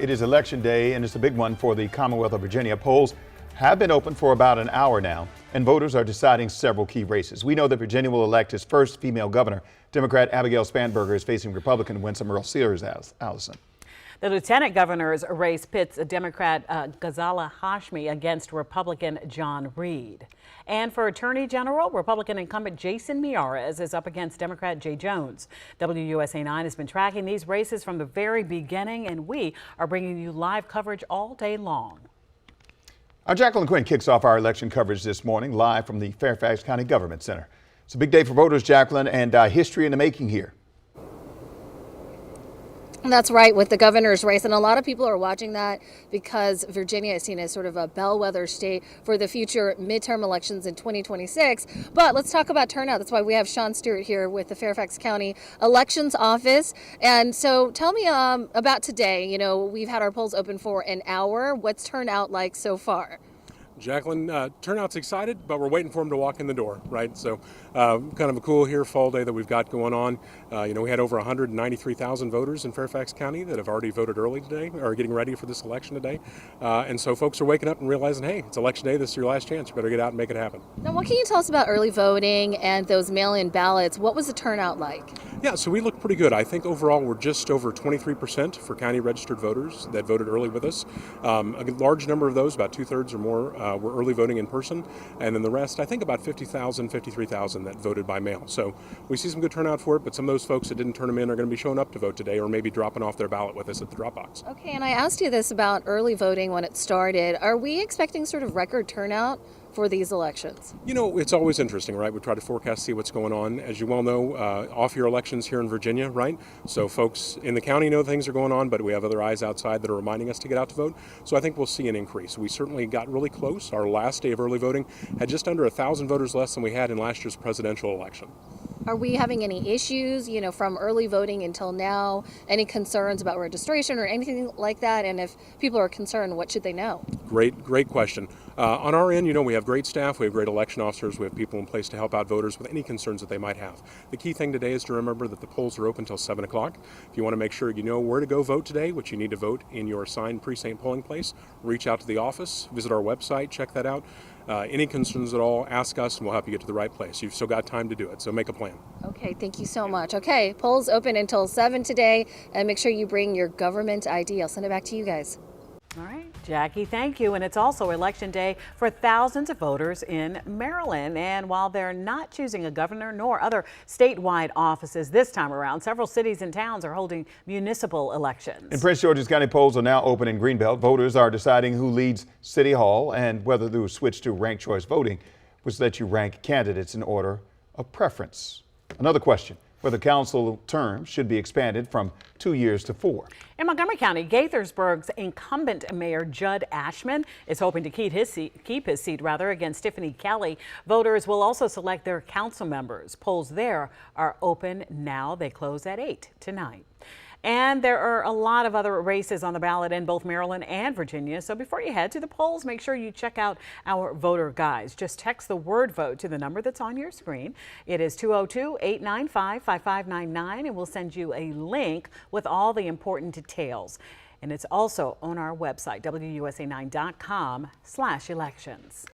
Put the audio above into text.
It is election day, and it's a big one for the Commonwealth of Virginia. Polls have been open for about an hour now, and voters are deciding several key races. We know that Virginia will elect its first female governor. Democrat Abigail Spanberger is facing Republican Winsome Earl-Sears. Allison. The lieutenant governor's race pits Democrat Ghazala Hashmi against Republican John Reed. And for Attorney General, Republican incumbent Jason Miyares is up against Democrat Jay Jones. WUSA 9 has been tracking these races from the very beginning, and we are bringing you live coverage all day long. Our Jacqueline Quinn kicks off our election coverage this morning, live from the Fairfax County Government Center. It's a big day for voters, Jacqueline, and history in the making here. That's right, with the governor's race, and a lot of people are watching that because Virginia is seen as sort of a bellwether state for the future midterm elections in 2026. But let's talk about turnout. That's why we have Sean Stewart here with the Fairfax County Elections Office. And so tell me about today. You know, we've had our polls open for an hour. What's turnout like so far? Jacqueline, turnout's excited, but we're waiting for them to walk in the door, right? So kind of a cool here fall day that we've got going on. We had over 193,000 voters in Fairfax County that have already voted early today, or getting ready for this election today. And so folks are waking up and realizing, hey, it's election day, this is your last chance. You better get out and make it happen. Now, what can you tell us about early voting and those mail-in ballots? What was the turnout like? Yeah, so we look pretty good. I think overall we're just over 23% for county registered voters that voted early with us. A large number of those, about 2/3 or more, were early voting in person, and then the rest, I think about 50,000, 53,000 that voted by mail. So we see some good turnout for it, but some of those folks that didn't turn them in are going to be showing up to vote today, or maybe dropping off their ballot with us at the drop box. Okay, and I asked you this about early voting when it started. Are we expecting sort of record turnout for these elections? You know, it's always interesting, right? We try to forecast, see what's going on. As you well know, off-year elections here in Virginia, right? So folks in the county know things are going on, but we have other eyes outside that are reminding us to get out to vote. So I think we'll see an increase. We certainly got really close. Our last day of early voting had just under 1,000 voters less than we had in last year's presidential election. Are we having any issues, from early voting until now? Any concerns about registration or anything like that? And if people are concerned, what should they know? Great question. On our end, we have great staff, we have great election officers, we have people in place to help out voters with any concerns that they might have. The key thing today is to remember that the polls are open until 7 o'clock. If you want to make sure you know where to go vote today, which you need to vote in your assigned precinct polling place, reach out to the office, visit our website, check that out. Any concerns at all, ask us and we'll help you get to the right place. You've still got time to do it, so make a plan. Okay, thank you so much. Okay, polls open until 7 today, and make sure you bring your government ID. I'll send it back to you guys. All right, Jackie, thank you. And it's also election day for thousands of voters in Maryland. And while they're not choosing a governor nor other statewide offices this time around, several cities and towns are holding municipal elections. In Prince George's County, polls are now open in Greenbelt. Voters are deciding who leads City Hall and whether to switch to ranked choice voting, which lets you rank candidates in order of preference. Another question: whether council terms should be expanded from 2 years to 4. In Montgomery County, Gaithersburg's incumbent Mayor Judd Ashman is hoping to keep his seat against Tiffany Kelly. Voters will also select their council members. Polls there are open now. They close at 8 tonight. And there are a lot of other races on the ballot in both Maryland and Virginia. So before you head to the polls, make sure you check out our voter guides. Just text the word vote to the number that's on your screen. It is 202-895-5599, and we'll send you a link with all the important details. And it's also on our website, WUSA9.com/elections.